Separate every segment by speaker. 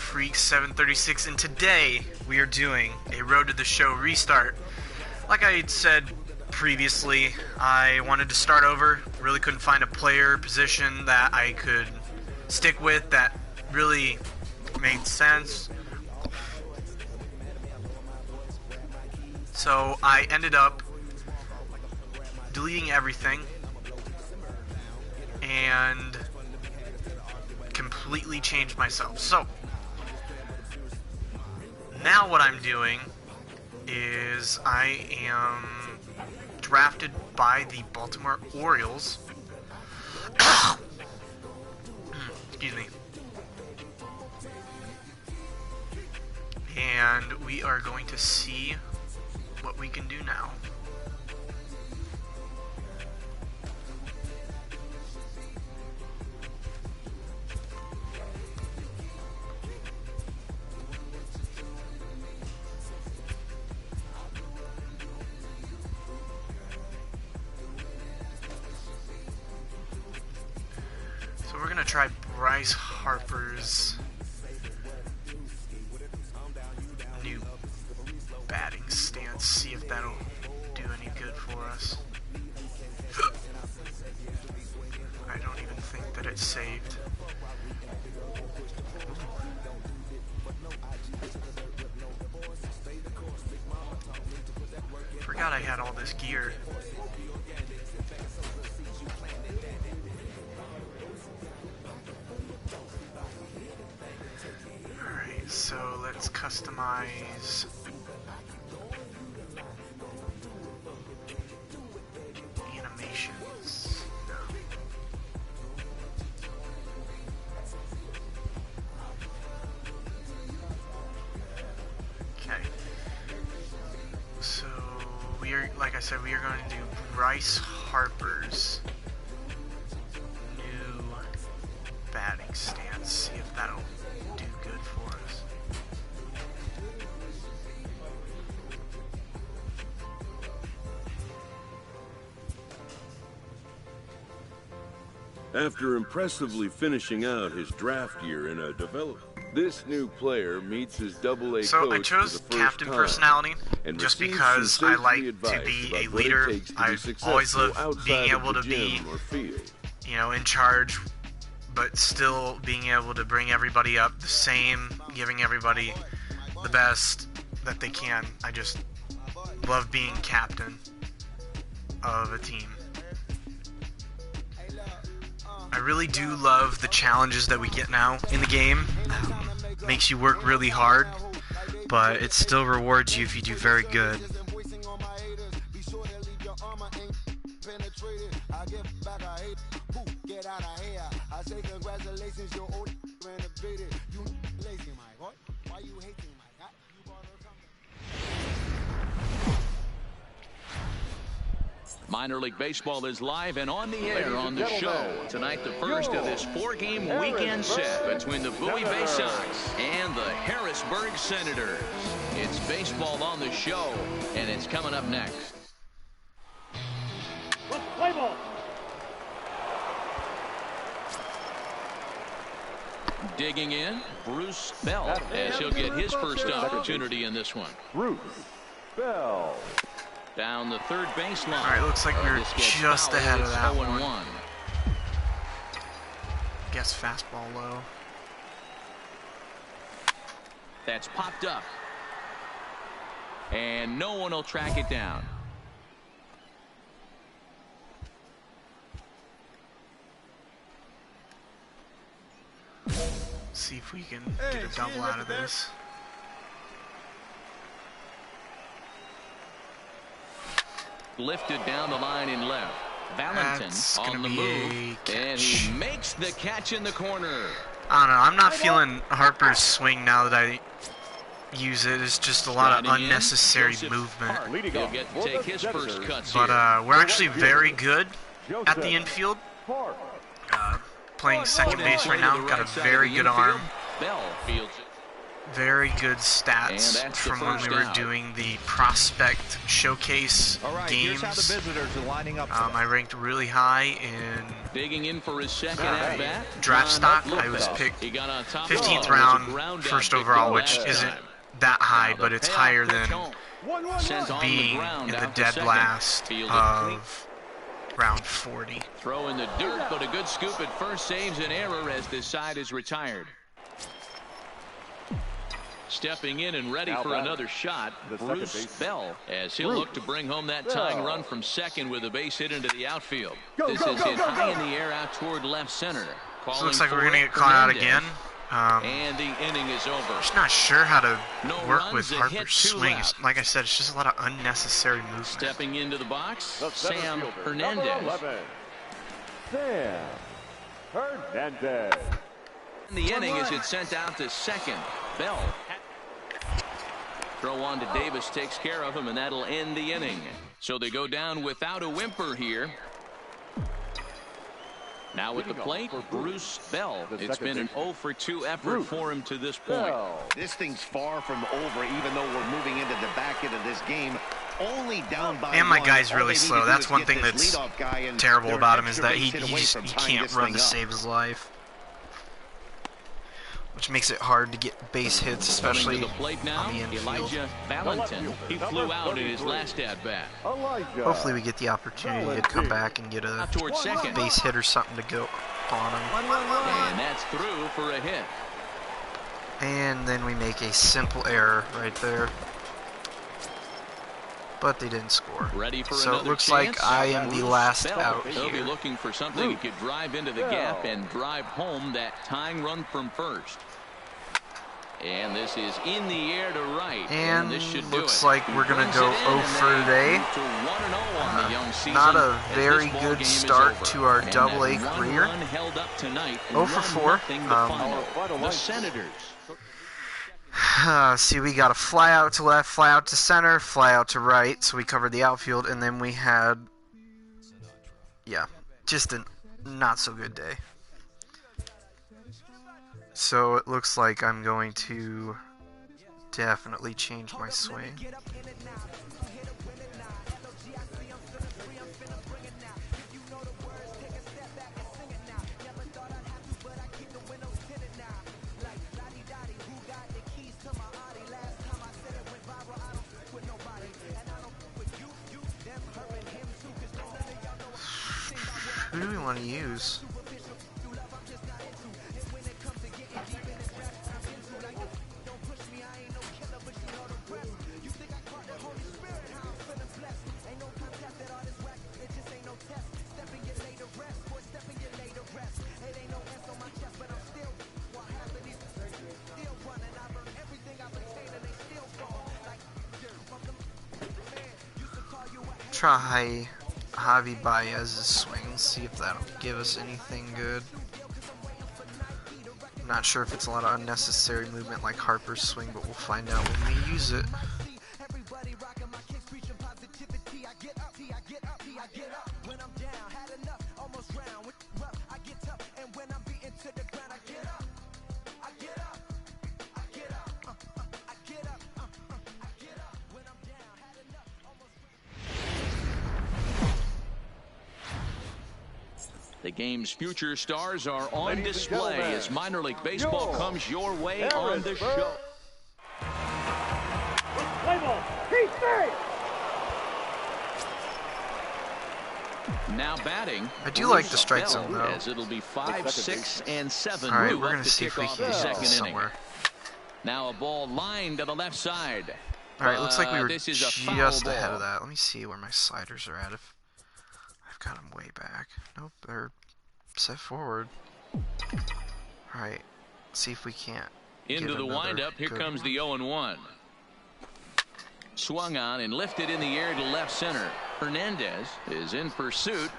Speaker 1: Freak 736, and today we are doing a Road to the Show restart. Like I had said previously, I wanted to start over. Really couldn't find a player position that I could stick with that really made sense. So I ended up deleting everything and completely changed myself. So now what I'm doing is I am drafted by the Baltimore Orioles. Excuse me. And we are going to see what we can do now. So we're gonna try Bryce Harper's new batting stance, see if that'll do any good for us. I don't even think that it's saved. Forgot I had all this gear. Alright, so let's customize animations. No. Okay. So we are, like I said, we are going to do Bryce Harper's new batting stance. See if that'll do good for us.
Speaker 2: After impressively finishing out his draft year in a this new player meets his AA
Speaker 1: So I
Speaker 2: coach
Speaker 1: chose
Speaker 2: for the first
Speaker 1: captain
Speaker 2: time
Speaker 1: personality
Speaker 2: and
Speaker 1: just
Speaker 2: receives
Speaker 1: because
Speaker 2: some
Speaker 1: I like
Speaker 2: safety
Speaker 1: to
Speaker 2: advice
Speaker 1: be
Speaker 2: about
Speaker 1: a
Speaker 2: what it
Speaker 1: leader.
Speaker 2: takes to be
Speaker 1: I've always
Speaker 2: successful
Speaker 1: loved being
Speaker 2: outside of
Speaker 1: able
Speaker 2: the
Speaker 1: to be,
Speaker 2: gym or field.
Speaker 1: you know, in charge, but still being able to bring everybody up the same, giving everybody the best that they can. I just love being captain of a team. I really do love the challenges that we get now in the game. Makes you work really hard, but it still rewards you if you do very good.
Speaker 3: Minor League Baseball is live and on the air on the show. Tonight, the first of this four-game weekend set between the Bowie Bay Sox and the Harrisburg Senators. It's baseball on the show, and it's coming up next.
Speaker 4: Play ball.
Speaker 3: Digging in, Bruce Bell, as he'll get his first opportunity in this one.
Speaker 4: Bruce Bell.
Speaker 3: Down the third baseline.
Speaker 1: Alright, looks like we're just ahead of that one.
Speaker 3: 0-1.
Speaker 1: Guess fastball low.
Speaker 3: That's popped up. And no one will track it down.
Speaker 1: See if we can get a double out of this.
Speaker 3: Lifted down the line in left. Valentin on the move, and he makes the catch in the corner.
Speaker 1: I don't know. I'm not feeling Harper's swing now that I use it. It's just a lot of unnecessary movement.
Speaker 3: He'll get to take his first cuts
Speaker 1: But
Speaker 3: here.
Speaker 1: we're actually very good at the infield. Playing second base right now. Got a very good arm.
Speaker 3: Bell fields it.
Speaker 1: very good stats
Speaker 3: And that's the
Speaker 1: from when
Speaker 3: first
Speaker 1: we were
Speaker 3: down.
Speaker 1: doing the prospect showcase
Speaker 5: All right,
Speaker 1: games.
Speaker 5: here's how the visitors are lining up.
Speaker 1: I ranked really high in
Speaker 3: Digging in for his second at bat.
Speaker 1: draft stock. I was picked 15th round, first overall, which isn't that high, but it's higher than being in the dead last of round 40.
Speaker 3: Throw in the dirt, but a good scoop at first saves an error as this side is retired. Stepping in and ready for another shot, Bruce Bell, as he'll look to bring home that tying run from second with a base hit into the outfield. This is hit high in the air out toward left center.
Speaker 1: So it looks like we're going to get caught out again.
Speaker 3: And the inning is over.
Speaker 1: Just not sure how to
Speaker 3: No
Speaker 1: work
Speaker 3: runs,
Speaker 1: with
Speaker 3: a
Speaker 1: Harper's
Speaker 3: hit, 2
Speaker 1: swing.
Speaker 3: left.
Speaker 1: Like I said, it's just a lot of unnecessary movement.
Speaker 3: Stepping into the box,
Speaker 4: The center
Speaker 3: Sam
Speaker 4: fielder,
Speaker 3: Hernandez.
Speaker 4: number 11, Sam Hernandez.
Speaker 3: In the inning as it's sent out to second. Bell. Throw on to Davis takes care of him, and that'll end the inning. So they go down without a whimper here. Now at the plate, Bruce Bell. It's been an 0 for 2 effort for him to this point.
Speaker 6: This thing's far from over, even though we're moving into the back end of this game. Only down by
Speaker 1: And my
Speaker 6: one.
Speaker 1: guy's
Speaker 6: All
Speaker 1: really
Speaker 6: they need
Speaker 1: slow.
Speaker 6: to do
Speaker 1: That's
Speaker 6: is
Speaker 1: one
Speaker 6: get
Speaker 1: thing
Speaker 6: this
Speaker 1: that's
Speaker 6: leadoff guy, and
Speaker 1: terrible
Speaker 6: they're
Speaker 1: about
Speaker 6: an
Speaker 1: him is
Speaker 6: extra
Speaker 1: that he
Speaker 6: base hit away
Speaker 1: just
Speaker 6: from
Speaker 1: he
Speaker 6: tying
Speaker 1: can't
Speaker 6: this
Speaker 1: run
Speaker 6: thing
Speaker 1: to
Speaker 6: up.
Speaker 1: save his life, which makes it hard to get base hits, especially
Speaker 3: Coming to the plate now,
Speaker 1: on the infield.
Speaker 3: Elijah Valentin. He flew out in his last at-bat.
Speaker 1: Hopefully we get the opportunity to come back and get a
Speaker 3: Out towards second.
Speaker 1: base hit or something to go on him.
Speaker 3: And that's through for a hit.
Speaker 1: And then we make a simple error right there. But they didn't score.
Speaker 3: Ready for
Speaker 1: So it
Speaker 3: another
Speaker 1: looks
Speaker 3: chance.
Speaker 1: like I am the
Speaker 3: Bruce
Speaker 1: last
Speaker 3: Bell.
Speaker 1: out
Speaker 3: They'll be
Speaker 1: here.
Speaker 3: looking for something that could drive into the gap and drive home that tying run from first. And this is in the air to right.
Speaker 1: And
Speaker 3: this should do
Speaker 1: looks
Speaker 3: it.
Speaker 1: like
Speaker 3: He
Speaker 1: we're going
Speaker 3: brings
Speaker 1: to go
Speaker 3: it in,
Speaker 1: 0
Speaker 3: and
Speaker 1: for
Speaker 3: they
Speaker 1: today.
Speaker 3: move to 1-0 on the young season
Speaker 1: Not a
Speaker 3: as
Speaker 1: very
Speaker 3: this ball
Speaker 1: good
Speaker 3: game is
Speaker 1: start
Speaker 3: over.
Speaker 1: to our
Speaker 3: And
Speaker 1: double A
Speaker 3: that one
Speaker 1: career.
Speaker 3: run held up tonight.
Speaker 1: 0 for 4.
Speaker 3: 1-0 the final. The Senators.
Speaker 1: See, we got a fly out to left, fly out to center, fly out to right, so we covered the outfield, and then we had, yeah, just a not so good day. So it looks like I'm going to definitely change my swing. Who do we want to use? Try Javi Baez's swing, see if that'll give us anything good. Not sure if it's a lot of unnecessary movement like Harper's swing, but we'll find out when we use it.
Speaker 3: The game's future stars are on display as minor league baseball comes your way on the show. Now batting.
Speaker 1: I do like the strike zone, though.
Speaker 3: As it'll be 5, 6, and 7.
Speaker 1: Alright,
Speaker 3: move
Speaker 1: we're
Speaker 3: up
Speaker 1: going to see if we
Speaker 3: kick
Speaker 1: can
Speaker 3: off the
Speaker 1: use it
Speaker 3: second inning.
Speaker 1: somewhere.
Speaker 3: Now a ball lined to the left side.
Speaker 1: Alright, looks like we were
Speaker 3: This is a foul
Speaker 1: just ahead
Speaker 3: ball.
Speaker 1: of that. Let me see where my sliders are at. If I've got them way back. Nope, they're set forward. Alright, see if we can't.
Speaker 3: Into
Speaker 1: get
Speaker 3: the
Speaker 1: another
Speaker 3: windup. Here
Speaker 1: good
Speaker 3: comes
Speaker 1: one.
Speaker 3: the 0-1. Swung on and lifted in the air to left center. Hernandez is in pursuit.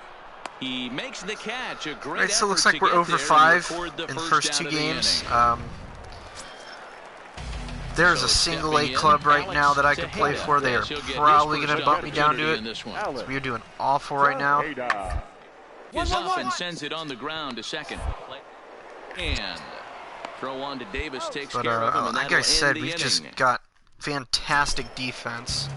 Speaker 3: He makes the catch. A great
Speaker 1: Alright, so it looks
Speaker 3: effort
Speaker 1: like
Speaker 3: to
Speaker 1: we're
Speaker 3: get
Speaker 1: over
Speaker 3: there
Speaker 1: 5
Speaker 3: and record the
Speaker 1: in the first
Speaker 3: out
Speaker 1: 2
Speaker 3: of the
Speaker 1: games.
Speaker 3: inning.
Speaker 1: There's
Speaker 3: So
Speaker 1: a single
Speaker 3: stepping
Speaker 1: A
Speaker 3: in,
Speaker 1: club right
Speaker 3: Alex
Speaker 1: now that I could play
Speaker 3: Tejeda.
Speaker 1: for. They are
Speaker 3: Yes, he'll get his
Speaker 1: probably
Speaker 3: first
Speaker 1: going to bump me down to
Speaker 3: opportunity
Speaker 1: it.
Speaker 3: in this one.
Speaker 1: So we are doing awful right now.
Speaker 3: Is up and sends it on the ground to second. And Throw on to Davis takes
Speaker 1: But
Speaker 3: care of him, and
Speaker 1: like
Speaker 3: that'll
Speaker 1: I said,
Speaker 3: end the
Speaker 1: we've
Speaker 3: inning.
Speaker 1: just got fantastic defense.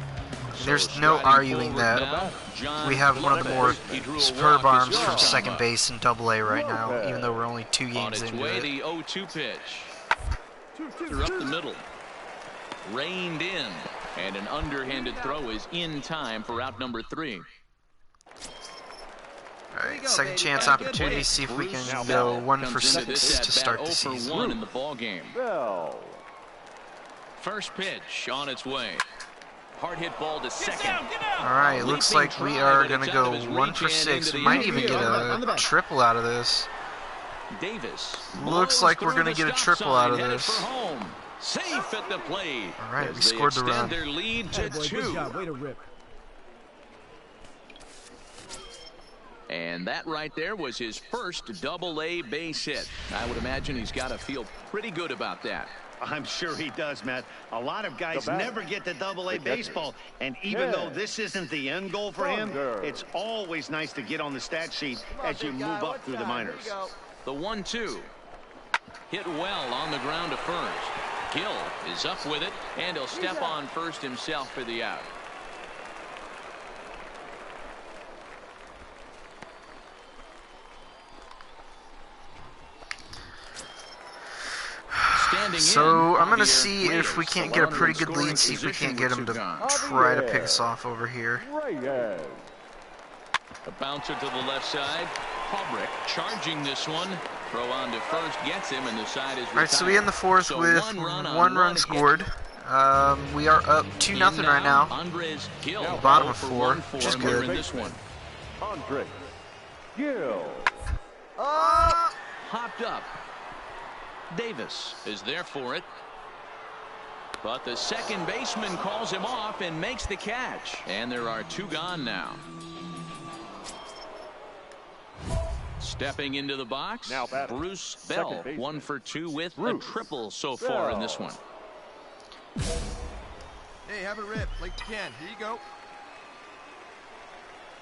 Speaker 3: So
Speaker 1: There's no
Speaker 3: striding
Speaker 1: arguing
Speaker 3: forward
Speaker 1: that
Speaker 3: now, John
Speaker 1: we have one of the more
Speaker 3: He drew a
Speaker 1: superb
Speaker 3: walk his
Speaker 1: arms from
Speaker 3: first time
Speaker 1: second
Speaker 3: up.
Speaker 1: base in AA right now, even though we're only 2
Speaker 3: On
Speaker 1: games
Speaker 3: its
Speaker 1: into
Speaker 3: way,
Speaker 1: it.
Speaker 3: the 0-2 pitch. Through up the middle. Reined in. And an underhanded throw is in time for out number 3.
Speaker 1: Alright, second chance opportunity. See if we can go 1 for 6 to start the season.
Speaker 3: 0 for 1 in the ball game.
Speaker 4: Bell.
Speaker 3: First pitch on its way. Hard hit ball to second.
Speaker 1: Alright, looks like we are going to go 1 for 6. We might even get a triple out of this.
Speaker 3: Davis
Speaker 1: Looks like we're going to get a triple out of this.
Speaker 3: Safe at the plate.
Speaker 1: Alright, we scored the run.
Speaker 3: Their lead to 2.
Speaker 7: Way to rip.
Speaker 3: And that right there was his first AA base hit. I would imagine he's got to feel pretty good about that.
Speaker 6: I'm sure he does, Matt. A lot of guys never get to AA baseball, and even though this isn't the end goal for him, it's always nice to get on the stat sheet as you move up through the minors.
Speaker 3: The 1-2 hit well on the ground to first. Gill is up with it, and he'll step on first himself for the out.
Speaker 1: So I'm going to see if we can't get a pretty good lead, see if we can't get him to try to pick us off over here.
Speaker 3: A bouncer to the left side. Hubrick charging this one. Throw on to first gets him, and the side is retired.
Speaker 1: Alright, so we end the fourth with 1 run scored. We are up 2-0 right now. Bottom of 4, which is good.
Speaker 4: Andre Gill.
Speaker 3: Hopped up. Davis is there for it. But the second baseman calls him off and makes the catch. And there are 2 gone now. Stepping into the box,
Speaker 4: now
Speaker 3: Bruce Bell, 1 for 2 with a triple so far in this one.
Speaker 7: Hey, have a rip like you can. Here you go.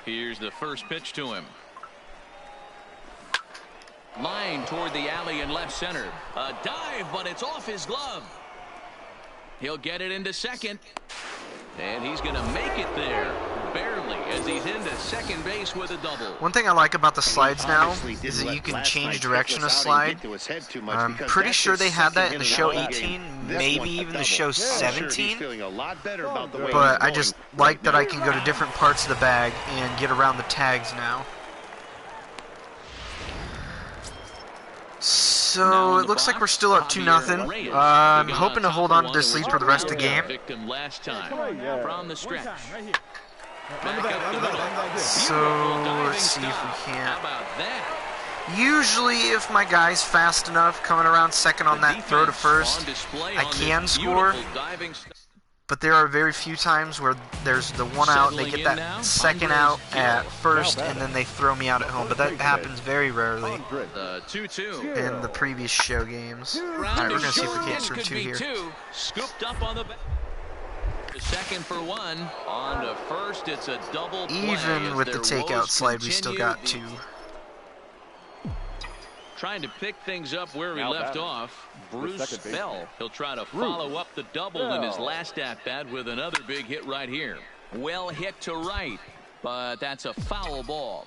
Speaker 3: Here's the first pitch to him. Line toward the alley in left center. A dive, but it's off his glove. He'll get it into second. And he's going to make it there. Barely, as he's into second base with a double.
Speaker 1: One thing I like about the slides now is that you can change direction of slide. I'm pretty sure they had that in the show 18, maybe even the show 17. But I just like that I can go to different parts of the bag and get around the tags now. So it looks like we're still up 2-0. I'm hoping to hold on to this lead for the rest of the game.
Speaker 3: From the stretch.
Speaker 1: So let's see if we can't. Usually if my guy's fast enough coming around second on that throw to first, I can score. But there are very few times where there's the 1 out, they get that second out at first, and then they throw me out at home. But that happens very rarely in the previous show games. Alright, we're going to see if we can't score 2 here.
Speaker 3: Scooped up on the second for 1. On to first, it's a double play.
Speaker 1: Even with the takeout slide, we still got 2.
Speaker 3: Trying to pick things up where we left off. Bruce Bell. He'll try to follow up the double in his last at-bat with another big hit right here. Well hit to right, but that's a foul ball.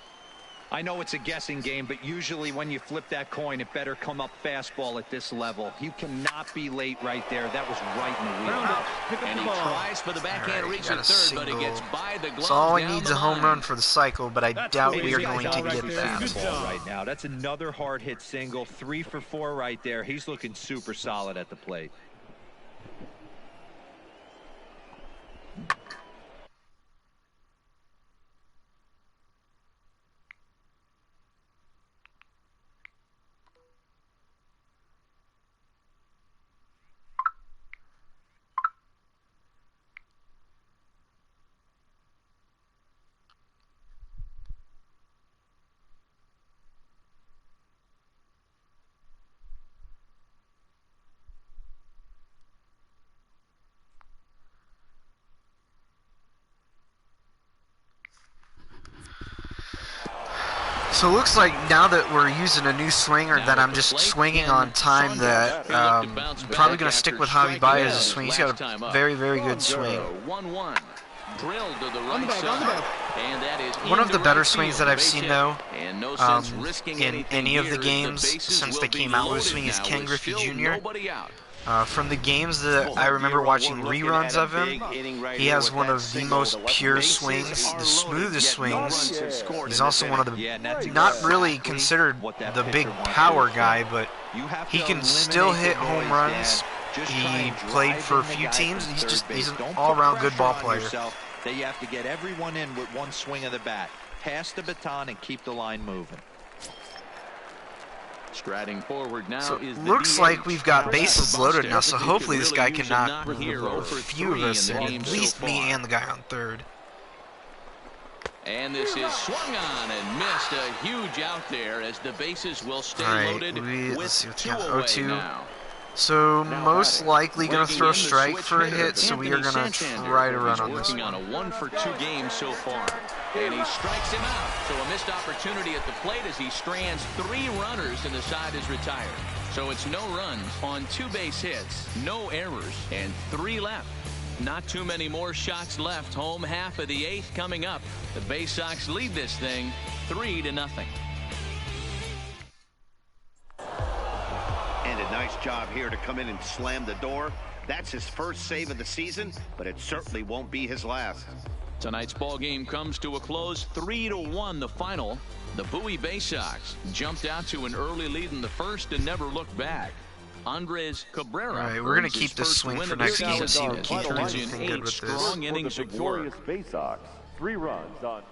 Speaker 5: I know it's a guessing game, but usually when you flip that coin, it better come up fastball at this level. You cannot be late right there. That was right in the wheel.
Speaker 3: And he tries for the backhand reach at third, but he gets by the glove.
Speaker 1: So all he needs a home run for the cycle, but I doubt we are going to get that.
Speaker 5: Right now, that's another hard hit single. 3 for 4 right there. He's looking super solid at the plate.
Speaker 1: So it looks like now that we're using a new swing, or that I'm just swinging on time, that probably going to stick with Javi Baez's swing. He's got a very, very good swing.
Speaker 3: 1-1. Drilled to the right side. And that is
Speaker 1: one of the better swings that I've seen, though,
Speaker 3: in
Speaker 1: any of the games since they came out with swing, is Ken Griffey Jr. From the games that I remember watching reruns of him, he has one of the most pure swings, the smoothest swings. He's also one of the, not really considered the big power guy, but he can still hit home runs. He played for a few teams. He's an all-around good ball player.
Speaker 5: That you have to get everyone in with one swing of the bat. Pass the baton and keep the line moving.
Speaker 3: Striding forward now
Speaker 1: so
Speaker 3: is
Speaker 1: looks like we've got bases loaded now, so hopefully this guy can knock a few of us in, at least me and the guy on third.
Speaker 3: And this is swung on and missed. A huge out there as the bases will stay loaded with 2 away now.
Speaker 1: So most likely going to throw strike for a hit, so we are going to try to run on this one.
Speaker 3: On a 1-for-2 game so far. And he strikes him out. So a missed opportunity at the plate as he strands 3 runners and the side is retired. So it's no runs on 2 base hits, no errors, and 3 left. Not too many more shots left. Home half of the 8th coming up. The Bay Sox lead this thing 3-0.
Speaker 6: And a nice job here to come in and slam the door. That's his first save of the season, but it certainly won't be his last.
Speaker 3: Tonight's ball game comes to a close, 3-1 the final. The Bowie Bay Sox jumped out to an early lead in the first and never looked back. Andres Cabrera.
Speaker 1: All right, we're going to keep this swing for next game and see if we can't do anything good with this.
Speaker 3: Strong innings of work.
Speaker 4: Bay Sox, 3 runs on.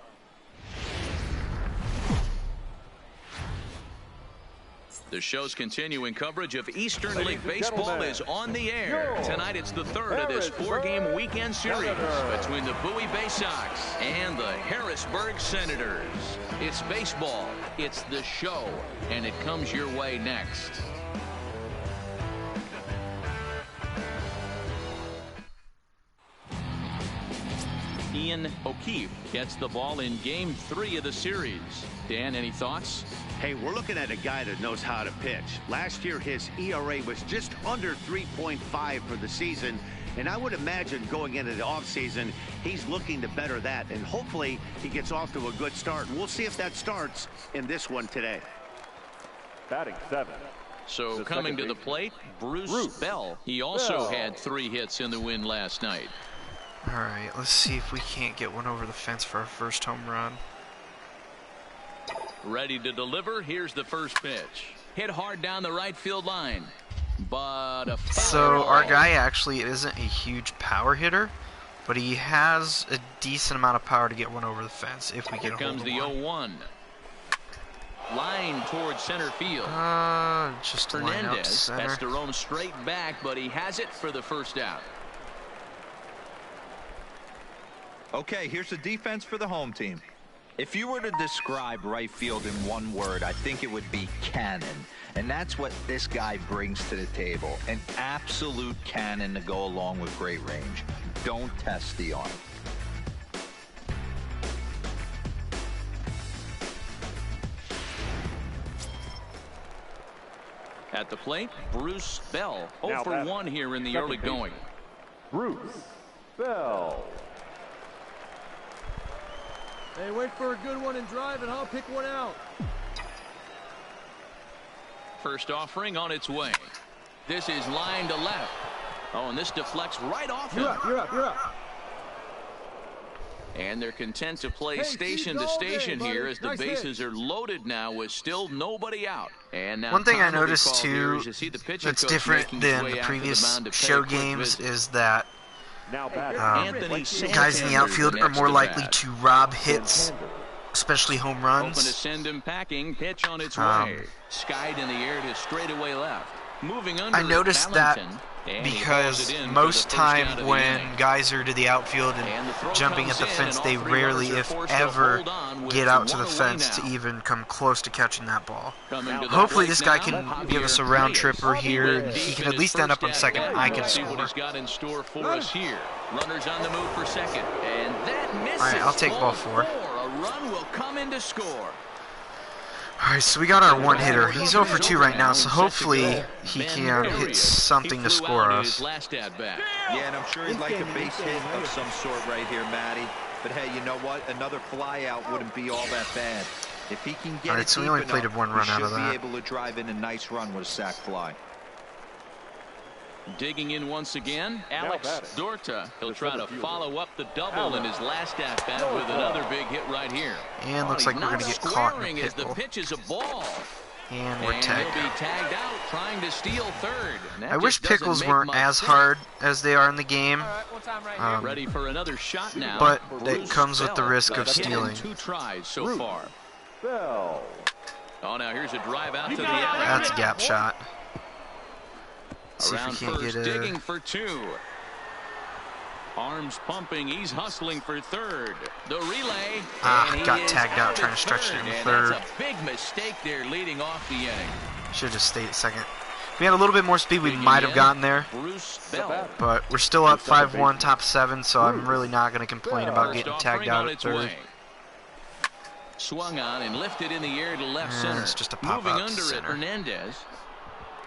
Speaker 3: The show's continuing coverage of Eastern League Baseball is on the air. Tonight it's the 3rd of this 4-game weekend series between the Bowie Bay Sox and the Harrisburg Senators. It's baseball, it's the show, and it comes your way next. Ian O'Keefe gets the ball in Game 3 of the series. Dan, any thoughts?
Speaker 6: Hey, we're looking at a guy that knows how to pitch. Last year, his ERA was just under 3.5 for the season, and I would imagine going into the offseason, he's looking to better that, and hopefully he gets off to a good start. We'll see if that starts in this one today.
Speaker 4: Batting 7.
Speaker 3: So coming to the plate, Bruce Bell. He also had 3 hits in the win last night.
Speaker 1: All right, let's see if we can't get one over the fence for our first home run.
Speaker 3: Ready to deliver. Here's the first pitch. Hit hard down the right field line. But a foul.
Speaker 1: So our guy actually isn't a huge power hitter, but he has a decent amount of power to get one over the fence if we get a hold of one.
Speaker 3: Here comes the 0-1. Line towards center field.
Speaker 1: Just line up center.
Speaker 3: Has to roam straight back, but he has it for the first out.
Speaker 5: Okay, here's the defense for the home team. If you were to describe right field in one word, I think it would be cannon. And that's what this guy brings to the table. An absolute cannon to go along with great range. Don't test the arm.
Speaker 3: At the plate, Bruce Bell. 0 for 1 here in the early going.
Speaker 4: Bruce Bell.
Speaker 7: Hey, wait for a good one and drive, and I'll pick one out.
Speaker 3: First offering on its way. This is line to left. Oh, and this deflects right off him.
Speaker 7: You're up.
Speaker 3: And they're content to play station to station here as the bases are loaded now with still nobody out. And now
Speaker 1: one thing I noticed too that's different than the previous show games is that guys in the outfield are more likely to rob hits, especially home runs.
Speaker 3: Open to send him packing. Pitch on its way. Skied in the air to straightaway left. Moving under.
Speaker 1: I noticed that because most time when guys are to the outfield and jumping at the fence, they rarely, if ever, get out to the fence to even come close to catching that ball. Hopefully this guy can give us a round tripper here. And he can at least end up on second. I can score.
Speaker 3: What he's got in store for us here. Runners on the move for second, and that misses.
Speaker 1: All right, I'll take ball 4.
Speaker 3: A run will come in to score.
Speaker 1: Alright, so we got our one hitter. He's 0 for 2 right now, so hopefully he can hit something to score us.
Speaker 5: Yeah, and I'm sure he'd like a base hit of some sort right here, Matty. But hey, you know what? Another flyout wouldn't be all that bad. If he can get it
Speaker 1: so we only plated one run out of that.
Speaker 5: He should be able to drive in a nice run with a sac fly.
Speaker 3: Digging in once again, Alex Dorta. He'll try to follow up the double in his last at-bat with another big hit right here.
Speaker 1: And looks like we're going to get caught in a
Speaker 3: as the
Speaker 1: pickle.
Speaker 3: pitch is a ball.
Speaker 1: And we're tagged.
Speaker 3: He'll be tagged out trying to steal third.
Speaker 1: I wish pickles weren't as hard as they are in the game.
Speaker 3: Ready for another shot now.
Speaker 1: But it comes with the risk of stealing.
Speaker 3: 2 tries so far.
Speaker 4: Bell.
Speaker 3: Oh, now here's a drive out to the alley.
Speaker 1: That's a gap shot. See
Speaker 3: Around
Speaker 1: if we can't
Speaker 3: first,
Speaker 1: get
Speaker 3: digging for 2. Arms pumping, he's hustling for third. The relay.
Speaker 1: Got tagged out trying to stretch it in third.
Speaker 3: That's a big mistake there leading off the inning.
Speaker 1: Should have just stayed at second. If we had a little bit more speed, we might have gotten there.
Speaker 3: Bruce Bell.
Speaker 1: But we're still up 5-1, top 7, so I'm really not going to complain about getting tagged out at third.
Speaker 3: Swung on and lifted in the air to left center.
Speaker 1: It's just a pop
Speaker 3: Moving
Speaker 1: out to
Speaker 3: under it,
Speaker 1: center.
Speaker 3: Hernandez.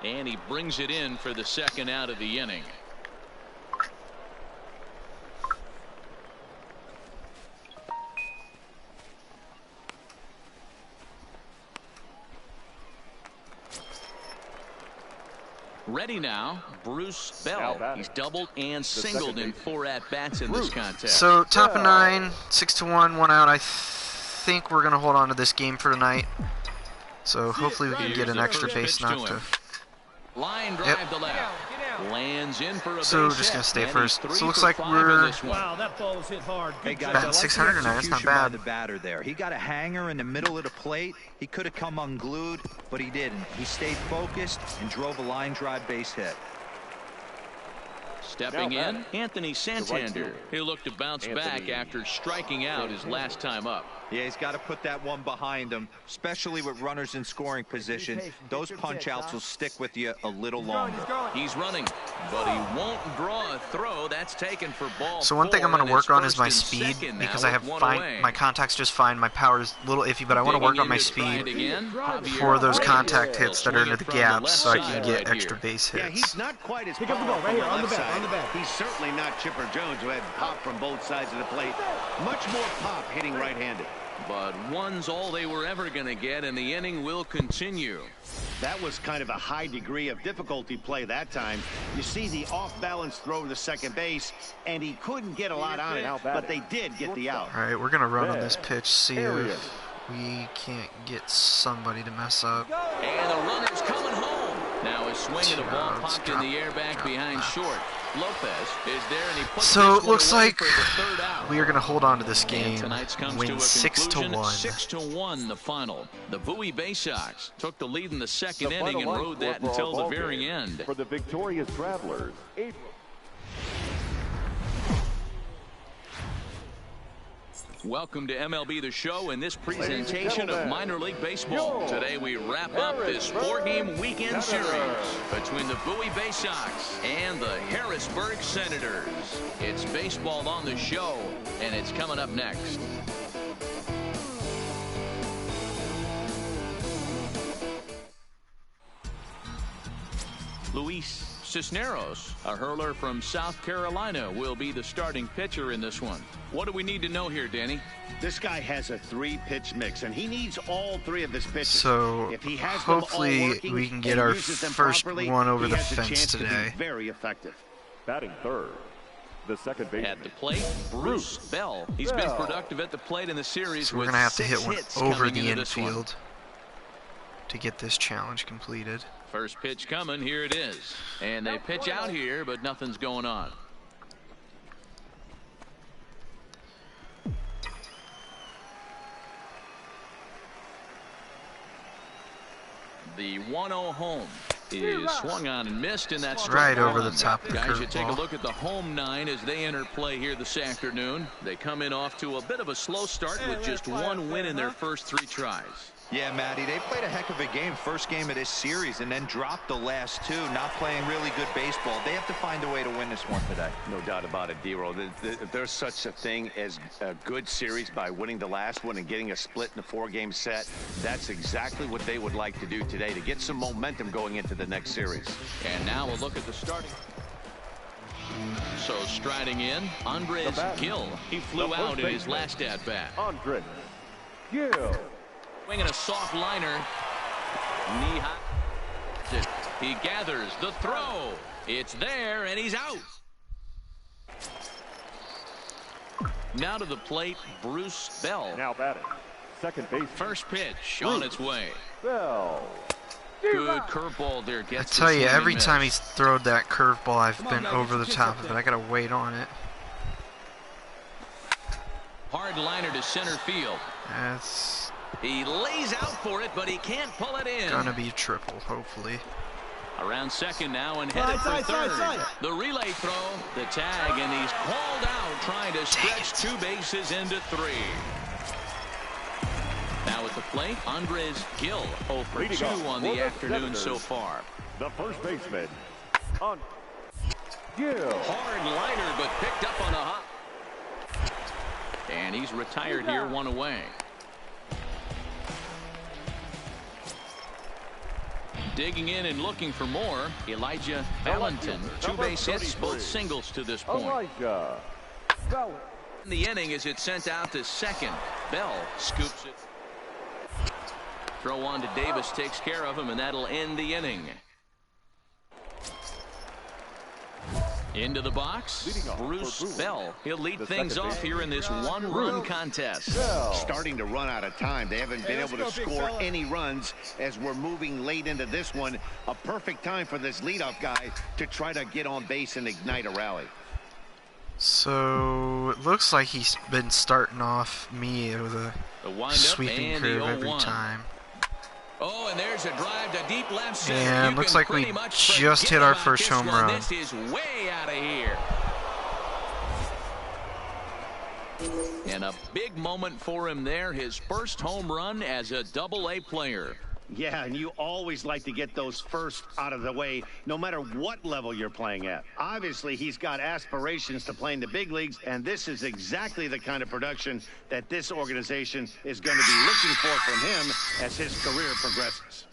Speaker 3: And he brings it in for the second out of the inning. Ready now, Bruce Bell. He's doubled and singled in 4 at-bats in this contest.
Speaker 1: So top of 9, 6-1, 1 out. I think we're going to hold on to this game for tonight. So hopefully we can get an extra base knock to...
Speaker 3: Line drive to left. Lands in for a
Speaker 1: So we're
Speaker 3: base
Speaker 1: just going to stay
Speaker 3: hit,
Speaker 1: first.
Speaker 3: and he's
Speaker 1: So it looks
Speaker 3: 3
Speaker 1: like
Speaker 3: for 5
Speaker 1: we're...
Speaker 3: in this one.
Speaker 7: Wow, that ball was hit hard.
Speaker 5: Hey guys,
Speaker 1: Batting
Speaker 5: I like
Speaker 1: 600
Speaker 5: the
Speaker 1: tonight, that's not
Speaker 5: execution by
Speaker 1: bad.
Speaker 5: the batter there. He got a hanger in the middle of the plate. He could have come unglued, but he didn't. He stayed focused and drove a line drive base hit.
Speaker 3: Stepping in, Anthony Santander. He'll look to bounce back after striking out his last time up.
Speaker 5: Yeah, he's got to put that one behind him, especially with runners in scoring position. Those punch-outs will stick with you a little longer.
Speaker 3: He's running, but he won't draw a throw. That's taken for ball.
Speaker 1: So one thing I'm going to
Speaker 3: and it's
Speaker 1: work on is
Speaker 3: first
Speaker 1: my
Speaker 3: and
Speaker 1: speed,
Speaker 3: second
Speaker 1: because
Speaker 3: now
Speaker 1: I have
Speaker 3: with one
Speaker 1: fine,
Speaker 3: away.
Speaker 1: my contact's just fine. My power is a little iffy, but I want to work on my speed for those contact hits that are into the gaps so I can get extra base
Speaker 6: Yeah,
Speaker 1: hits.
Speaker 6: he's not quite as
Speaker 7: Pick up the ball right here on the
Speaker 6: left
Speaker 7: bat, on the
Speaker 6: side.
Speaker 7: bat.
Speaker 6: He's certainly not Chipper Jones, who had pop from both sides of the plate. Much more pop hitting right-handed.
Speaker 3: But one's all they were ever going to get, and the inning will continue.
Speaker 6: That was kind of a high degree of difficulty play that time. You see the off-balance throw to second base, and he couldn't get a lot on it, but they did get the out.
Speaker 1: All right, we're going to run on this pitch, see if we can't get somebody to mess up.
Speaker 3: And the runner's coming home. Now a swing and a ball popped in the air back behind short. Lopez is there, and he puts
Speaker 1: So
Speaker 3: this
Speaker 1: it looks
Speaker 3: one away
Speaker 1: like
Speaker 3: for the third out.
Speaker 1: we are going to hold on to this
Speaker 3: And
Speaker 1: game,
Speaker 3: tonight's comes
Speaker 1: win
Speaker 3: to a
Speaker 1: 6-1.
Speaker 3: 6-1 the final. The Bowie Bay Sox took the lead in the second inning and rode that until the very end.
Speaker 4: For the victorious Travelers,
Speaker 3: Welcome to MLB The Show and this presentation of minor league baseball. Today we wrap up this 4-game weekend series between the Bowie Bay Sox and the Harrisburg Senators. It's baseball on the show, and it's coming up next. Luis Cisneros, a hurler from South Carolina, will be the starting pitcher in this one. What do we need to know here, Danny?
Speaker 6: This guy has a 3-pitch mix, and he needs all 3 of his pitches.
Speaker 1: So
Speaker 6: if he has them all
Speaker 1: hopefully
Speaker 6: working
Speaker 1: we can get
Speaker 6: and
Speaker 1: our
Speaker 6: uses them
Speaker 1: first
Speaker 6: properly,
Speaker 1: one over
Speaker 6: he
Speaker 1: the
Speaker 6: has a
Speaker 1: fence
Speaker 6: chance to be
Speaker 1: today.
Speaker 6: very effective.
Speaker 4: batting third, the second baseman.
Speaker 3: At the plate, Bruce Bell. He's been productive at the plate in the series.
Speaker 1: So we're
Speaker 3: with
Speaker 1: going to have to
Speaker 3: 6
Speaker 1: hit one
Speaker 3: hits
Speaker 1: over
Speaker 3: coming
Speaker 1: the
Speaker 3: into this one.
Speaker 1: infield to get this challenge completed.
Speaker 3: First pitch coming, here it is. And they pitch out here, but nothing's going on. The 1-0 home is swung on and missed, and that's
Speaker 1: Right over the top of the
Speaker 3: Guys, you take a
Speaker 1: curveball.
Speaker 3: look at the home 9 as they enter play here this afternoon. They come in off to a bit of a slow start with just 1 win in their first 3 tries.
Speaker 5: Yeah, Matty, they played a heck of a game, first game of this series, and then dropped the last two, not playing really good baseball. They have to find a way to win this one today.
Speaker 8: No doubt about it, D-Roll. There's such a thing as a good series by winning the last one and getting a split in a 4-game set. That's exactly what they would like to do today to get some momentum going into the next series.
Speaker 3: And now we'll look at the starting. So striding in, Andres Gill. He flew out in his last at-bat.
Speaker 4: Andres Gill.
Speaker 3: Swinging a soft liner. Knee high. He gathers the throw. It's there, and he's out. Now to the plate, Bruce Bell.
Speaker 4: Now batting, second base.
Speaker 3: First pitch on its way.
Speaker 4: Bell.
Speaker 3: Good curveball there.
Speaker 1: I tell you, every time he's thrown that curveball, I've been over the top of it. I gotta wait on it.
Speaker 3: Hard liner to center field.
Speaker 1: That's
Speaker 3: He lays out for it, but he can't pull it in.
Speaker 1: gonna be a triple, hopefully.
Speaker 3: Around second now and headed for third. The relay throw, the tag, and he's called out trying to stretch 2 bases into 3. Now at the plate, Andres Gill, 0 for 2 on the afternoon so far.
Speaker 4: The first baseman, Gill.
Speaker 3: Hard liner, but picked up on a hop. And he's retired here, 1 away. Digging in and looking for more, Elijah Valentin. 2 base hits, both singles to this point.
Speaker 4: Elijah Valentin.
Speaker 3: In the inning as it's sent out to second. Bell scoops it. Throw on to Davis, takes care of him, and that'll end the inning. Into the box, Bruce Bell. He'll lead things off here in this 1-run contest.
Speaker 6: Starting to run out of time. They haven't been able to score any runs as we're moving late into this one. A perfect time for this leadoff guy to try to get on base and ignite a rally.
Speaker 1: So it looks like he's been starting off me with a sweeping curve every time.
Speaker 3: Oh, and there's a drive to deep left center.
Speaker 1: And looks like we just hit our first home run.
Speaker 3: This is way out of here. And a big moment for him there. His first home run as a Double-A player.
Speaker 6: Yeah, and you always like to get those first out of the way, no matter what level you're playing at. Obviously, he's got aspirations to play in the big leagues, and this is exactly the kind of production that this organization is going to be looking for from him as his career progresses.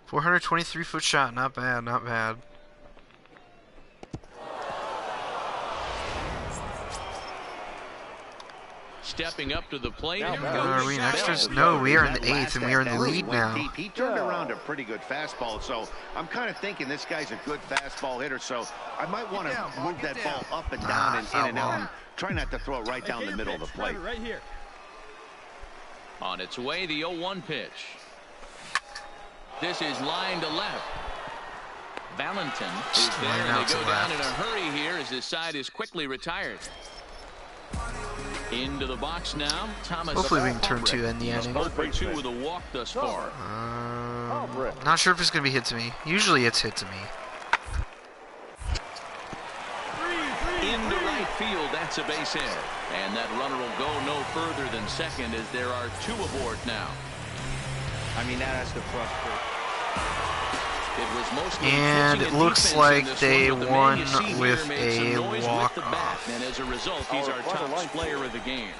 Speaker 1: 423-foot shot, not bad, not bad.
Speaker 3: Stepping up to the plate.
Speaker 1: Are we in extras? No, we are in the 8th, and we are in the lead now.
Speaker 6: He turned around a pretty good fastball, so I'm kind of thinking this guy's a good fastball hitter, so I might want to move that ball up and down and in and out, and try not to throw it right down the middle of the plate.
Speaker 7: Right here.
Speaker 3: On its way, the 0-1 pitch. This is line to left. Valentin is there, and they go down in a hurry here as his side is quickly retired. Into the box now. Thomas.
Speaker 1: Hopefully we can turn 2 in the inning.
Speaker 3: 0 for 2 with a walk thus far.
Speaker 1: Not sure if it's going to be hit to me. Usually it's hit to me.
Speaker 3: Into right field, that's a base hit. And that runner will go no further than second as there are 2 aboard now.
Speaker 5: I mean, that has to frustrate.
Speaker 1: And it looks like they won with a walk-off.
Speaker 3: And as a result, he's our top player of the game.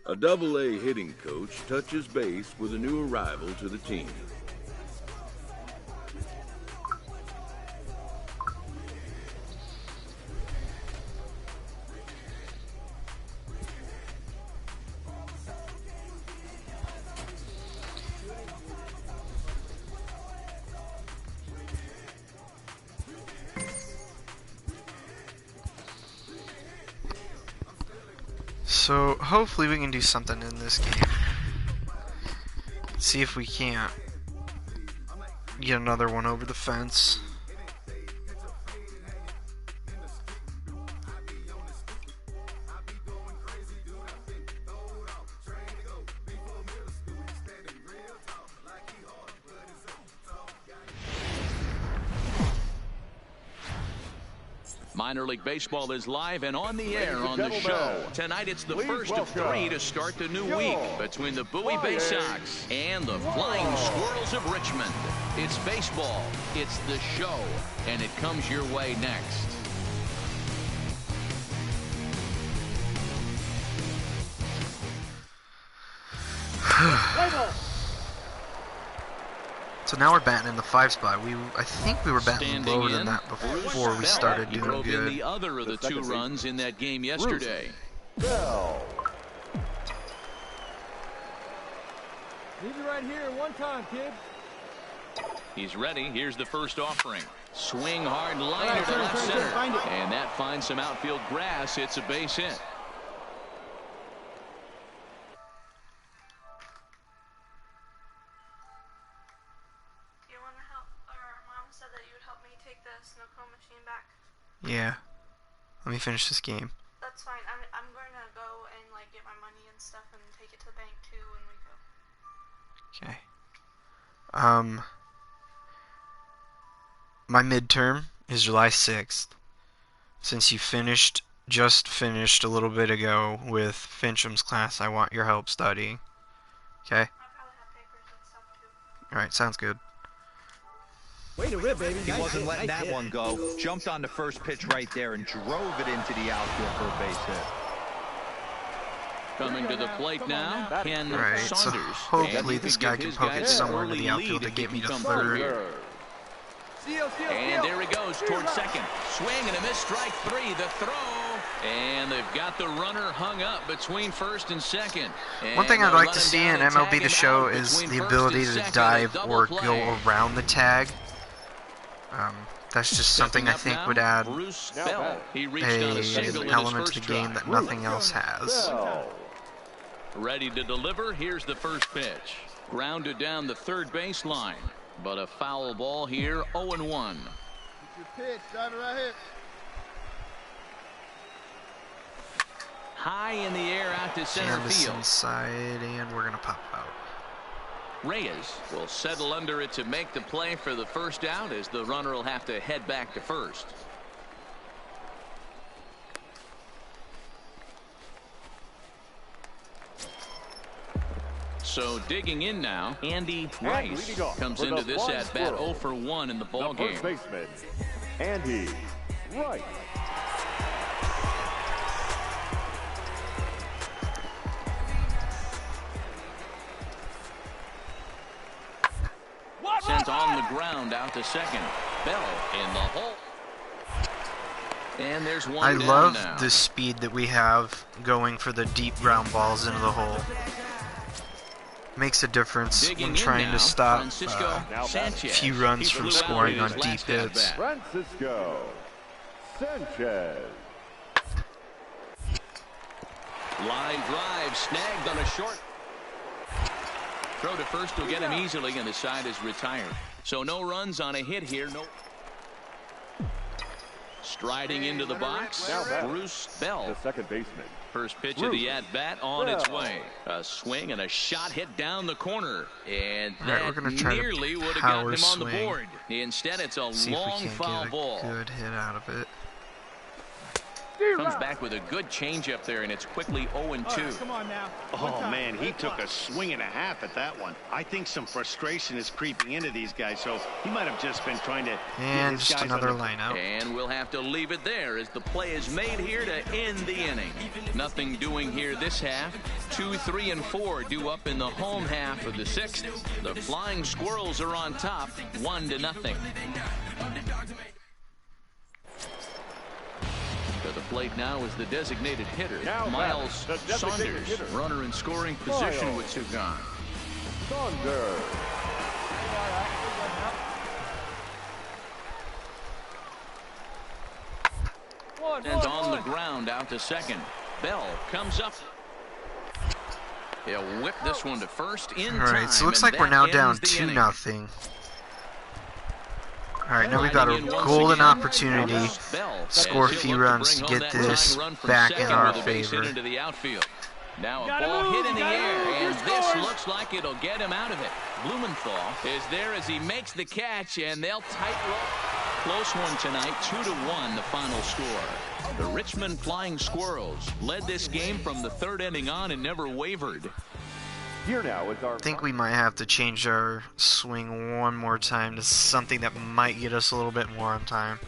Speaker 2: A Double-A hitting coach touches base with a new arrival to the team.
Speaker 1: So hopefully we can do something in this game. See if we can't get another one over the fence.
Speaker 3: Minor League Baseball is live and on the air on the show. Tonight it's the first of 3 to start the new week between the Bowie Bay Sox and the Flying Squirrels of Richmond. It's baseball, it's the show, and it comes your way next.
Speaker 1: So now we're batting in the 5 spot. I think we were batting lower than that before we started doing good.
Speaker 3: The other of the 2 runs in that game yesterday.
Speaker 7: Leave it right here one time, kid.
Speaker 3: He's ready. Here's the first offering. Swing hard liner to left center. And that finds some outfield grass. It's a base hit.
Speaker 1: Yeah. Let me finish this game.
Speaker 9: That's fine. I'm going to go and like get my money and stuff and take it to the bank too when we go.
Speaker 1: Okay. My midterm is July 6th. Since you just finished a little bit ago with Fincham's class, I want your help studying. Okay?
Speaker 9: I probably have papers and stuff too.
Speaker 1: Alright, sounds good.
Speaker 7: Way to rip, baby.
Speaker 5: He wasn't letting that one go. Jumped on the first pitch right there and drove it into the outfield for a base hit.
Speaker 3: Coming to the plate now, Ken
Speaker 1: Alright, so
Speaker 3: Saunders.
Speaker 1: hopefully this guy can poke it somewhere into the outfield to get me to third.
Speaker 3: And there he goes towards second. Swing and a miss, strike 3. The throw. And they've got the runner hung up between first and second.
Speaker 1: One thing I'd like to see in MLB The Show is the ability to dive or go around the tag. That's just something I think would add an element to the game that nothing else has.
Speaker 3: Ready to deliver. Here's the first pitch. Grounded down the third baseline. But a foul ball here, 0-1.
Speaker 7: Your pitch, drive it right here.
Speaker 3: High in the air out to center field.
Speaker 1: Inside, and we're going to pop out.
Speaker 3: Reyes will settle under it to make the play for the first out, as the runner will have to head back to first. So digging in now, Andy Rice comes into this at bat 0 for 1 in the ball game.
Speaker 4: First baseman, Andy Rice.
Speaker 3: Sent on the ground out to second. Bell in the hole. And there's one
Speaker 1: I
Speaker 3: down
Speaker 1: love
Speaker 3: now.
Speaker 1: the speed that we have going for the deep ground balls into the hole. Makes a difference when trying to stop a few runs from scoring on deep hits.
Speaker 4: Francisco Sanchez.
Speaker 3: Line drive snagged on a short. Throw to first will get him easily, and the side is retired. So no runs on a hit here. No. Striding into the box, Bruce Bell.
Speaker 4: The second baseman.
Speaker 3: First pitch of the at-bat on its way. A swing and a shot hit down the corner. And that nearly would have gotten him on the board. Instead, it's a long foul ball.
Speaker 1: Good hit out of it.
Speaker 3: Comes back with a good changeup there, and it's quickly 0-2.
Speaker 7: Come on now.
Speaker 6: Oh, man, he took a swing and a half at that one. I think some frustration is creeping into these guys, so he might have just been trying to...
Speaker 1: And just another line out.
Speaker 3: And we'll have to leave it there as the play is made here to end the inning. Nothing doing here this half. 2, 3, and 4 due up in the home half of the 6th. The Flying Squirrels are on top, 1-0. To the plate now is the designated hitter, Miles Saunders. Runner in scoring position with 2 gone.
Speaker 4: Saunders.
Speaker 3: And on the ground out to second. Bell comes up He'll whip this one to first in time.
Speaker 1: All right, so it looks like we're now down 2-0. All right, now we've got a golden opportunity to score a few runs to get this back in our favor.
Speaker 3: Now a ball hit in the air, and this looks like it'll get him out of it. Blumenthal is there as he makes the catch, and they'll tightrope. Close one tonight, 2-1 the final score. The Richmond Flying Squirrels led this game from the third inning on and never wavered.
Speaker 4: Here now is our
Speaker 1: I think we might have to change our swing one more time to something that might get us a little bit more on time.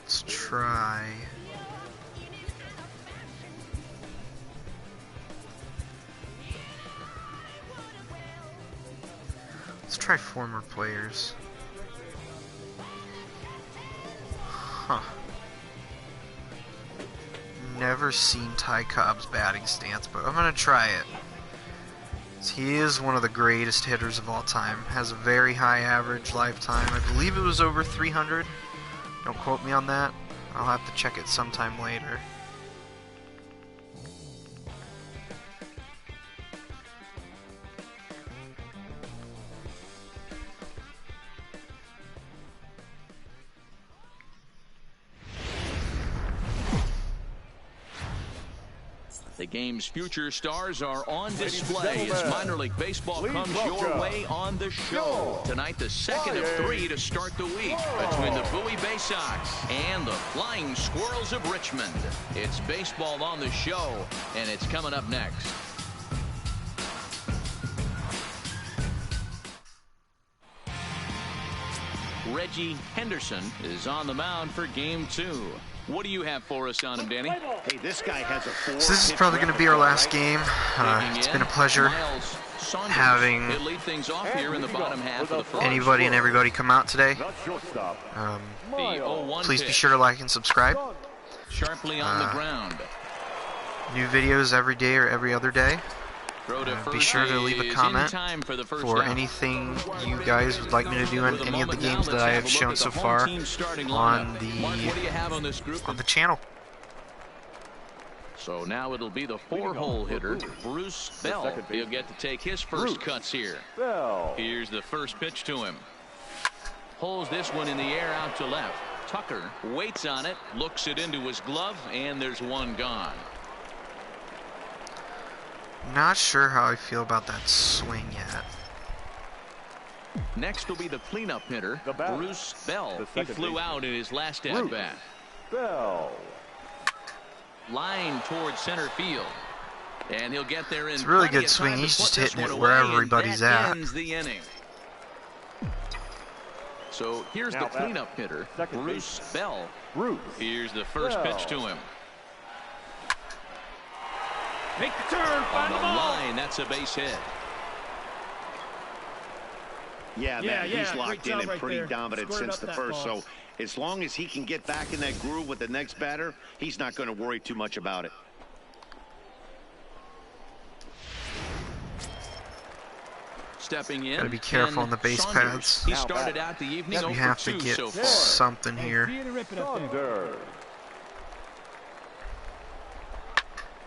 Speaker 1: Let's try. Let's try former players. Huh. Never seen Ty Cobb's batting stance, but I'm gonna try it. He is one of the greatest hitters of all time. Has a very high average lifetime. I believe it was over 300. Don't quote me on that. I'll have to check it sometime later.
Speaker 3: The game's future stars are on display as minor league baseball comes your way on the show. Tonight, the second of 3 to start the week between the Bowie Bay Sox and the Flying Squirrels of Richmond. It's baseball on the show, and it's coming up next. Reggie Henderson is on the mound for game 2. What do you have for us on him, Danny?
Speaker 6: Hey, this guy has a
Speaker 1: So this is probably going to be our last game. It's been a pleasure having anybody and everybody come out today. Please be sure to like and subscribe.
Speaker 3: Sharply on the ground.
Speaker 1: New videos every day or every other day. Be sure to leave a comment for anything you guys would like me to do in any of the games that I have shown so far on the channel.
Speaker 3: So now it'll be the 4-hole hitter, Bruce Bell. He'll get to take his first cuts here. Here's the first pitch to him. Pulls this one in the air out to left. Tucker waits on it, looks it into his glove, and there's one gone.
Speaker 1: Not sure how I feel about that swing yet.
Speaker 3: Next will be the cleanup hitter, Bruce Bell. He flew out in his last at-bat.
Speaker 4: Bell.
Speaker 3: Line towards center field. And he'll get there in.
Speaker 1: It's a really good swing. He's just hitting it wherever everybody's at.
Speaker 3: Ends the inning. So here's the cleanup hitter, Bruce Bell. Here's the first pitch to him.
Speaker 7: Make the turn, find the ball.
Speaker 3: Line, that's a base hit.
Speaker 6: Yeah, man, he's locked in and pretty dominant since the first. So as long as he can get back in that groove with the next batter, he's not going to worry too much about it.
Speaker 3: Stepping in.
Speaker 1: Gotta be careful on the base pads.
Speaker 3: He started out the evening
Speaker 1: We have to get something here.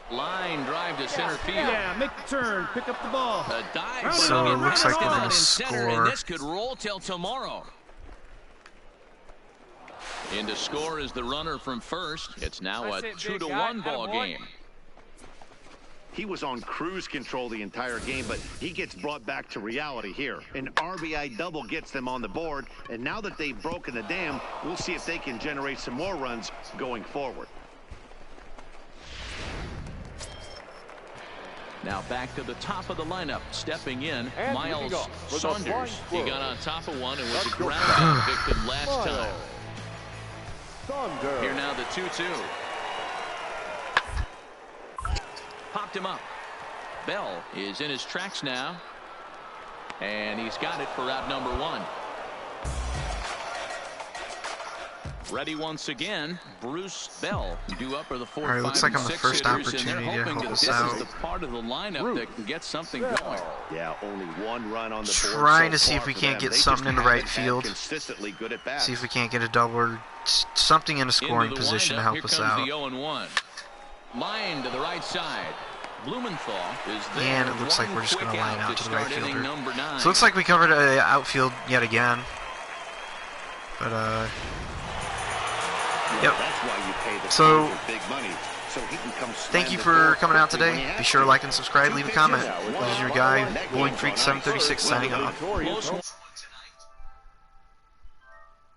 Speaker 3: Line drive to center field.
Speaker 7: Yeah, make the turn, pick up the ball.
Speaker 3: A dive.
Speaker 1: So it looks like we're gonna score.
Speaker 3: And this could roll till tomorrow. In to score is the runner from first. It's now a 2-1 ball game.
Speaker 6: He was on cruise control the entire game, but he gets brought back to reality here. An RBI double gets them on the board, and now that they've broken the dam, we'll see if they can generate some more runs going forward.
Speaker 3: Now back to the top of the lineup. Stepping in, Miles Saunders. He got on top of one and was a ground out victim last time. Here now the 2-2. Popped him up. Bell is in his tracks now. And he's got it for out number 1. Ready once again, Bruce Bell. Due up are the 4,
Speaker 1: All right,
Speaker 3: 5,
Speaker 1: looks like
Speaker 3: and
Speaker 1: I'm the
Speaker 3: 6
Speaker 1: first
Speaker 3: hitters,
Speaker 1: opportunity
Speaker 3: and they're
Speaker 1: to
Speaker 3: hoping
Speaker 1: help
Speaker 3: that
Speaker 1: us
Speaker 3: this
Speaker 1: out.
Speaker 3: is the part of the lineup that can get something going.
Speaker 6: Yeah, only one run on the board
Speaker 1: Trying to
Speaker 6: so
Speaker 1: see if
Speaker 6: far
Speaker 1: we
Speaker 6: for
Speaker 1: can't
Speaker 6: them.
Speaker 1: get
Speaker 6: They
Speaker 1: something
Speaker 6: just
Speaker 1: in the right
Speaker 6: haven't had
Speaker 1: field.
Speaker 6: consistently good at bats.
Speaker 1: See if we can't get a double or something in a scoring
Speaker 3: Into the
Speaker 1: position to
Speaker 3: windup,
Speaker 1: help us
Speaker 3: here comes
Speaker 1: out.
Speaker 3: the 0-1. Line to the right side. Blumenthal is there.
Speaker 1: And it looks like
Speaker 3: One
Speaker 1: we're just going to
Speaker 3: quick
Speaker 1: line out to the right
Speaker 3: start inning
Speaker 1: fielder.
Speaker 3: number 9.
Speaker 1: So it looks like we covered the outfield yet again. But, yep.
Speaker 6: That's why you pay the
Speaker 1: So,
Speaker 6: big money, so he can come
Speaker 1: thank you for coming out today. Be sure to like and subscribe, leave a comment. This is your guy, Bowling Freak 736, signing off.